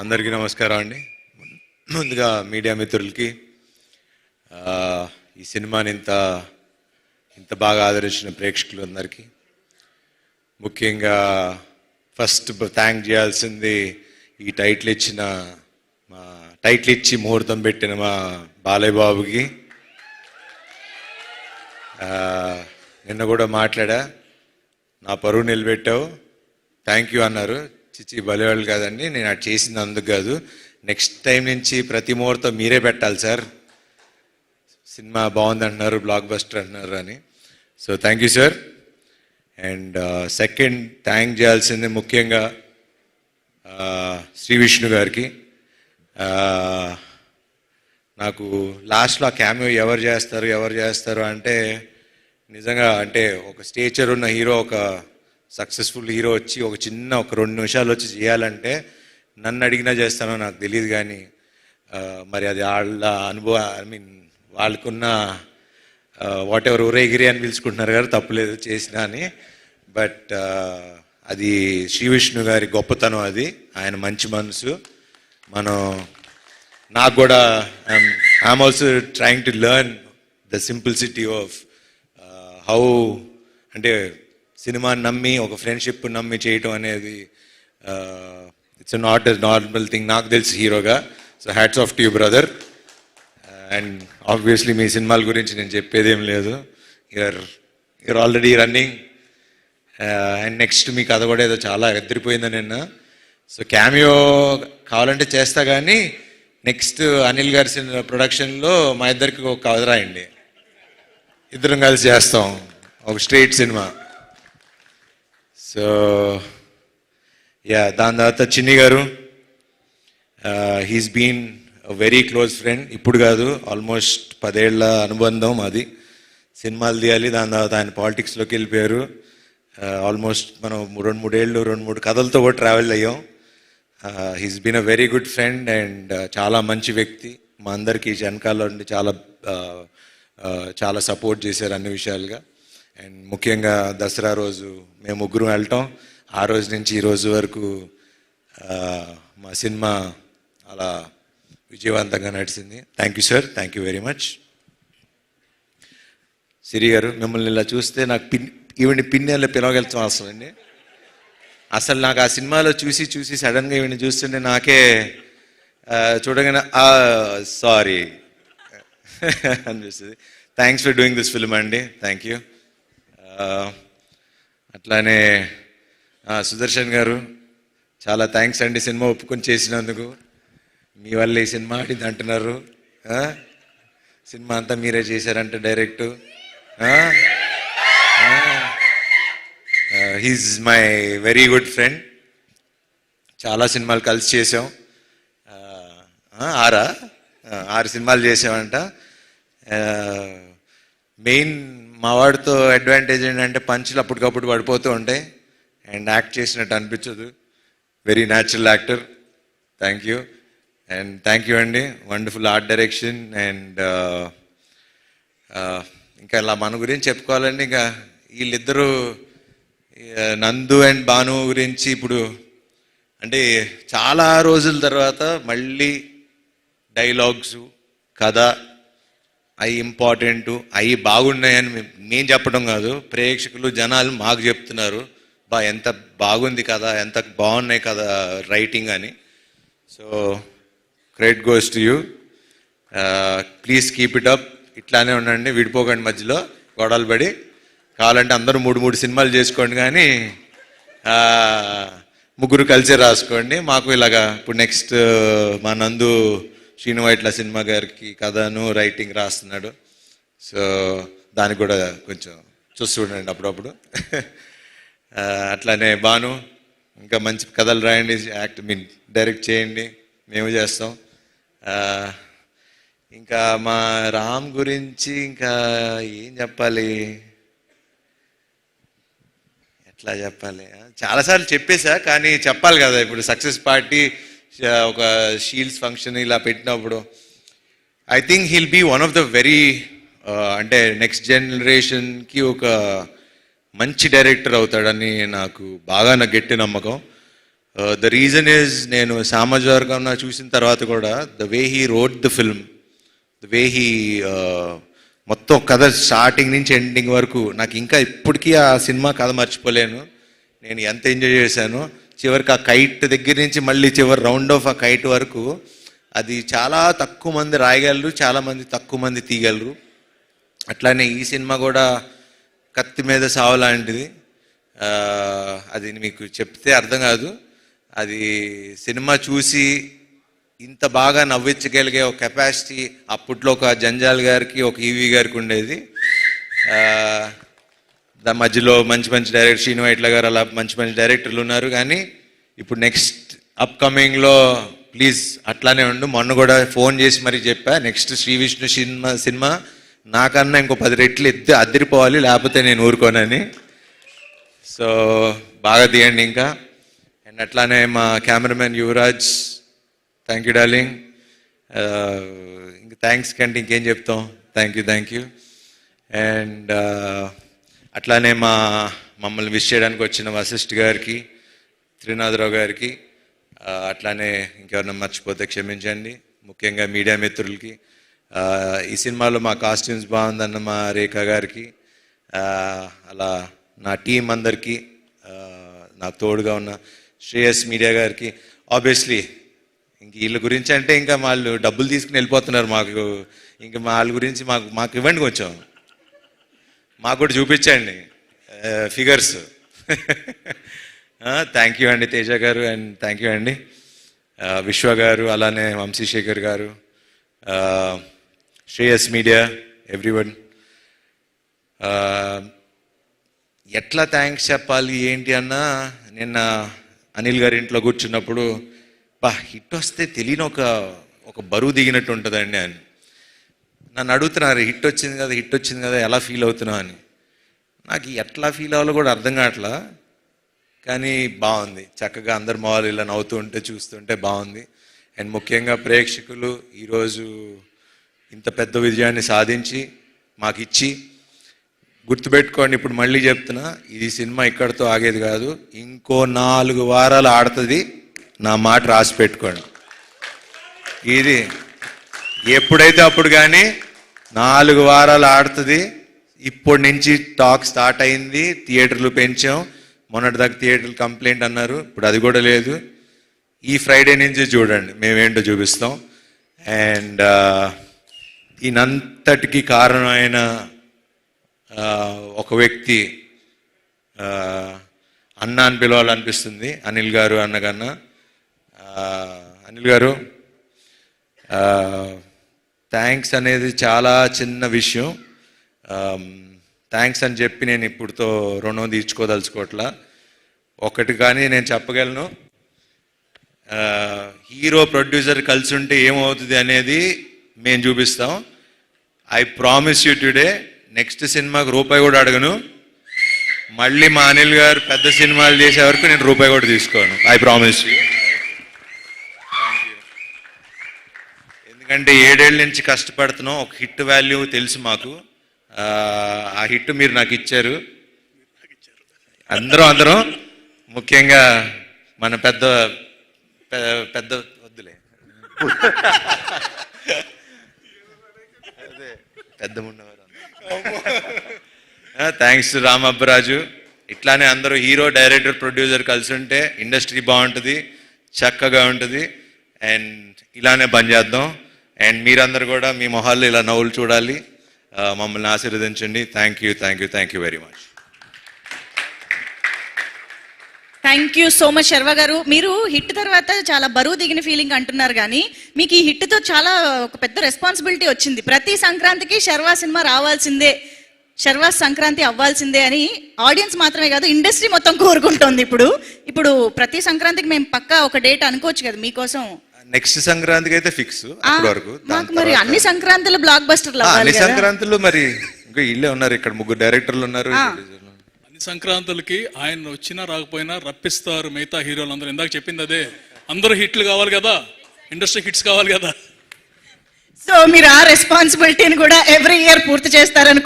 అందరికీ నమస్కారం అండి. ముందుగా మీడియా మిత్రులకి ఈ సినిమాని ఇంత బాగా ఆదరించిన ప్రేక్షకులందరికీ, ముఖ్యంగా ఫస్ట్ థ్యాంక్ చేయాల్సింది ఈ టైటిల్ ఇచ్చి ముహూర్తం పెట్టిన మా బాలయ్య బాబుకి. నిన్న కూడా మాట్లాడా, నా పరువు నిలబెట్టావు, థ్యాంక్ యూ అన్నారు. చిచ్చి బలివాళ్ళు కాదండి, నేను అది చేసింది అందుకు కాదు, నెక్స్ట్ టైం నుంచి ప్రతి ముహూర్తం మీరే పెట్టాలి సార్, సినిమా బాగుంది అంటున్నారు, బ్లాక్ బస్టర్ అంటున్నారు అని. So thank you sir. And second thank చేయాల్సింది ముఖ్యంగా శ్రీ విష్ణు గారికి. నాకు లాస్ట్లో ఆ క్యామియో ఎవరు చేస్తారు అంటే నిజంగా అంటే ఒక స్టేచర్ ఉన్న హీరో, ఒక సక్సెస్ఫుల్ హీరో వచ్చి ఒక 2 నిమిషాలు వచ్చి చేయాలంటే నన్ను అడిగినా చేస్తానో నాకు తెలియదు, కానీ మరి అది వాళ్ళ అనుభవం, వాళ్ళకున్న వాట్ ఎవర్ ఊరేగిరి అని పిలుచుకుంటున్నారు కదా, తప్పులేదు చేసినా అని. బట్ అది శ్రీ విష్ణు గారి గొప్పతనం, అది ఆయన మంచి మనసు. నాకు కూడా I'm also trying to learn the simplicity of how, అంటే సినిమాని నమ్మి, ఒక ఫ్రెండ్షిప్ నమ్మి చేయటం అనేది it's not a normal thing, నాకు తెలిసి హీరోగా. So hats off to you brother. And obviously మీ సినిమాల గురించి నేను చెప్పేది ఏం లేదు, you're already running. And next మీ కథ కూడా ఏదో చాలా ఎదిరిపోయిందని నిన్న. సో క్యామియో కావాలంటే చేస్తా, కానీ నెక్స్ట్ అనిల్ గారి ప్రొడక్షన్లో మా ఇద్దరికి ఒక కథ రాయండి, ఇద్దరం కలిసి చేస్తాం ఒక స్ట్రైట్ సినిమా. సో దాని తర్వాత చిన్ని గారు, he's been very close friend, ఇప్పుడు కాదు ఆల్మోస్ట్ 10 ఏళ్ల అనుబంధం అది. సినిమాలు తీయాలి, దాని తర్వాత ఆయన పాలిటిక్స్లోకి వెళ్ళిపోయారు. ఆల్మోస్ట్ మనం 2-3 ఏళ్ళు 2-3 కథలతో కూడా ట్రావెల్ అయ్యాం. He's been a very good friend and చాలా మంచి వ్యక్తి. మా అందరికీ వెనకాల ఉండి చాలా సపోర్ట్ చేశారు అన్ని విషయాలుగా. అండ్ ముఖ్యంగా దసరా రోజు మేము ముగ్గురు వెళ్ళటం, ఆ రోజు నుంచి ఈ రోజు వరకు మా సినిమా అలా విజయవంతంగా నడిచింది. Thank you sir, thank you very much. Siri garu, మిమ్మల్ని ఇలా చూస్తే నాకు ఈవిని పిన్నెల్లో పిలవగలుగుతాం అసలండి. అసలు నాకు ఆ సినిమాలో చూసి సడన్గా ఈవిని చూస్తుంటే నాకే చూడగానే సారీ అనిపిస్తుంది. Thanks for doing this film అండి, థ్యాంక్ యూ. అట్లానే సుదర్శన్ గారు, చాలా థ్యాంక్స్ అండి సినిమా ఒప్పుకొని చేసినందుకు. మీ వల్ల ఈ సినిమా ఆడింది అంటున్నారు, సినిమా అంతా మీరే చేశారంటే direct. He's my very good friend, చాలా సినిమాలు కలిసి చేసాం. 6 సినిమాలు చేసామంట. మెయిన్ మా వాడితో అడ్వాంటేజ్ ఏంటంటే పంచులు అప్పటికప్పుడు పడిపోతూ ఉంటాయి అండ్ యాక్ట్ చేసినట్టు అనిపించదు. Very natural actor, thank you. And thank you అండి, వండర్ఫుల్ ఆర్ట్ డైరెక్షన్. అండ్ ఇంకా ఇలా మన గురించి చెప్పుకోవాలండి, ఇంకా వీళ్ళిద్దరూ నందు అండ్ భాను గురించి ఇప్పుడు అంటే చాలా రోజుల తర్వాత మళ్ళీ డైలాగ్స్, కథ అవి ఇంపార్టెంట్, అవి బాగున్నాయని నేను చెప్పడం కాదు, ప్రేక్షకులు జనాలు మాకు చెప్తున్నారు, ఎంత బాగుంది కదా, ఎంత బాగున్నాయి కదా రైటింగ్ అని. So credit goes to you. Please keep it up, ఇట్లానే ఉండండి, విడిపోకండి, మధ్యలో గొడవలు పడి. కావాలంటే అందరూ 3 సినిమాలు చేసుకోండి, కానీ ముగ్గురు కలిసే రాసుకోండి. మాకు ఇలాగా ఇప్పుడు నెక్స్ట్ మా నందు శ్రీను వైట్ల సినిమా గారికి కథను రైటింగ్ రాస్తున్నాడు. సో దానికి కూడా కొంచెం చూస్తుండండి అప్పుడప్పుడు. అట్లానే భాను, ఇంకా మంచి కథలు రాయండి, డైరెక్ట్ చేయండి, మేము చేస్తాం. ఇంకా మా రామ్ గురించి ఇంకా ఏం చెప్పాలి, ఎట్లా చెప్పాలి, చాలాసార్లు చెప్పేశా, కానీ చెప్పాలి కదా. ఇప్పుడు సక్సెస్ పార్టీ ఒక షీల్డ్స్ ఫంక్షన్ ఇలా పెట్టినప్పుడు I think he'll be one of the very అంటే నెక్స్ట్ జనరేషన్కి ఒక మంచి డైరెక్టర్ అవుతాడని నాకు గట్టి నమ్మకం. ద రీజన్ ఈజ్ నేను సామాజిక చూసిన తర్వాత కూడా the way he wrote the film, the way he మొత్తం కథ స్టార్టింగ్ నుంచి ఎండింగ్ వరకు నాకు ఇంకా ఇప్పటికీ ఆ సినిమా కథ మర్చిపోలేను. నేను ఎంత ఎంజాయ్ చేశాను. చివరికి ఆ కైట్ దగ్గర నుంచి మళ్ళీ చివరి రౌండ్ ఆఫ్ ఆ కైట్ వరకు అది చాలా తక్కువ మంది రాయగలరు, చాలామంది తక్కువ మంది తీయగలరు. అట్లానే ఈ సినిమా కూడా కత్తి మీద సావు లాంటిది. అది మీకు చెప్తే అర్థం కాదు. అది సినిమా చూసి ఇంత బాగా నవ్వించగలిగే ఒక కెపాసిటీ అప్పట్లో ఒక జంజాల్ గారికి, ఒక ఈవీ గారికి ఉండేది. దాని మధ్యలో మంచి మంచి డైరెక్టర్ శ్రీను వైట్ల గారు అలా మంచి మంచి డైరెక్టర్లు ఉన్నారు. కానీ ఇప్పుడు నెక్స్ట్ అప్కమింగ్లో ప్లీజ్ అట్లానే ఉండు. మొన్న కూడా ఫోన్ చేసి మరీ చెప్పా, నెక్స్ట్ శ్రీ విష్ణు సినిమా నాకన్నా ఇంకో 10 రెట్లు అద్దరిపోవాలి, లేకపోతే నేను ఊరుకోనని. సో బాగా తీయండి ఇంకా. అండ్ అట్లానే మా cameraman Yuvraj, thank you darling. ఇంక థ్యాంక్స్ కంటే ఇంకేం చెప్తాం. Thank you. అండ్ అట్లానే మమ్మల్ని విష్ చేయడానికి వచ్చిన వశిష్ఠ్ గారికి, త్రినాథరావు గారికి, అట్లానే ఇంకెవరన్నా మర్చిపోతే క్షమించండి. ముఖ్యంగా మీడియా మిత్రులకి, ఈ సినిమాలో మా కాస్ట్యూమ్స్ బాగుందన్న మా రేఖ గారికి, అలా నా టీం అందరికీ, నాకు తోడుగా ఉన్న శ్రేయస్ మీడియా గారికి. ఆబ్వియస్లీ ఇంక వీళ్ళ గురించి అంటే ఇంకా వాళ్ళు డబ్బులు తీసుకుని వెళ్ళిపోతున్నారు. మాకు ఇంకా వాళ్ళ గురించి మాకు ఇవ్వండి, కొంచెం మాకు కూడా చూపించండి ఫిగర్స్. థ్యాంక్ యూ అండి తేజ గారు, అండ్ థ్యాంక్ యూ అండి విశ్వ గారు, అలానే వంశీశేఖర్ గారు, శ్రేయస్ మీడియా, ఎవ్రీవన్. ఎట్లా థ్యాంక్స్ చెప్పాలి ఏంటి అన్నా, నిన్న అనిల్ గారి ఇంట్లో కూర్చున్నప్పుడు హిట్ వస్తే తెలియని ఒక బరువు దిగినట్టు ఉంటుందండి అని నన్ను అడుగుతున్నారు. హిట్ వచ్చింది కదా ఎలా ఫీల్ అవుతున్నావు అని. నాకు ఎట్లా ఫీల్ అవ్వాలో కూడా అర్థం కావట్లా. కానీ బాగుంది, చక్కగా అందరు మొహాలు ఇలా నవ్వుతూ ఉంటే చూస్తుంటే బాగుంది. అండ్ ముఖ్యంగా ప్రేక్షకులు ఈరోజు ఇంత పెద్ద విజయాన్ని సాధించి మాకు ఇచ్చి, గుర్తుపెట్టుకోండి, ఇప్పుడు మళ్ళీ చెప్తున్నా, ఇది సినిమా ఇక్కడితో ఆగేది కాదు, ఇంకో 4 వారాలు ఆడుతుంది. నా మాట రాసి పెట్టుకోండి. ఇది ఎప్పుడైతే అప్పుడు కానీ 4 వారాలు ఆడుతుంది. ఇప్పటి నుంచి టాక్ స్టార్ట్ అయింది, థియేటర్లు పెంచాం. మొన్నటిదాకా థియేటర్లు కంప్లైంట్ అన్నారు, ఇప్పుడు అది కూడా లేదు. ఈ ఫ్రైడే నుంచి చూడండి మేమేంటో చూపిస్తాం. అండ్ దీనంతటికి కారణమైన ఒక వ్యక్తి అన్న అని పిలవాలనిపిస్తుంది, అనిల్ గారు అన్నకన్నా. అనిల్ గారు, థ్యాంక్స్ అనేది చాలా చిన్న విషయం. థ్యాంక్స్ అని చెప్పి నేను ఇప్పుడుతో రుణం తీర్చుకోదలుచుకోవట్లా. ఒకటి కానీ నేను చెప్పగలను, హీరో ప్రొడ్యూసర్ కలిసి ఉంటే ఏమవుతుంది అనేది మేము చూపిస్తాం. I promise you today, next సినిమాకి రూపాయి కూడా అడగను. మళ్ళీ మా అనిల్ గారు పెద్ద సినిమాలు చేసే వరకు నేను రూపాయి కూడా తీసుకోను. I promise you. ఎందుకంటే 7 ఏళ్ళ నుంచి కష్టపడుతున్నాం. ఒక హిట్ వాల్యూ తెలుసు మాకు. ఆ హిట్ మీరు నాకు ఇచ్చారు. అందరం ముఖ్యంగా మన పెద్ద వద్దులే, పెద్ద ఉన్నవారు. Thanks to Ramabbaraju. ఇట్లానే అందరూ హీరో, డైరెక్టర్, ప్రొడ్యూసర్ కలిసి ఉంటే ఇండస్ట్రీ బాగుంటుంది, చక్కగా ఉంటుంది. అండ్ ఇలానే పని చేద్దాం. అండ్ మీరందరూ కూడా మీ మొహాల్లో ఇలా నవ్వులు చూడాలి. మమ్మల్ని ఆశీర్వదించండి. Thank you very much. Thank you so much Sharva garu. మీరు హిట్ తర్వాత చాలా బరువు దిగిన ఫీలింగ్ అంటున్నారు, కానీ మీకు ఈ హిట్తో చాలా ఒక పెద్ద రెస్పాన్సిబిలిటీ వచ్చింది. ప్రతి సంక్రాంతికి శర్వా సినిమా రావాల్సిందే, శర్వా సంక్రాంతి అవ్వాల్సిందే అని ఆడియన్స్ మాత్రమే కాదు, ఇండస్ట్రీ మొత్తం కోరుకుంటోంది. ఇప్పుడు ప్రతి సంక్రాంతికి మేము పక్కా ఒక డేట్ అనుకోవచ్చు కదా మీకోసం. నెక్స్ట్ సంక్రాంతికి అయితే ఫిక్స్. వరకు మరి అన్ని సంక్రాంతులు బ్లాక్ బస్టర్లు, అన్ని సంక్రాంతులు మరి ఇంకా ఇల్లే ఉన్నారు, ఇక్కడ 3 డైరెక్టర్లు ఉన్నారు. అన్ని సంక్రాంతులకి ఆయన వచ్చినా రాకపోయినా రప్పిస్తారు మిగతా హీరోలు అందరూ. ఇందాక చెప్పింది అదే, అందరూ హిట్లు కావాలి కదా, ఇండస్ట్రీ హిట్స్ కావాలి కదా. సో మీరు ఆ రెస్పాన్సిబిలిటీని కూడా ఎవ్రీ ఇయర్ పూర్తి చేస్తారని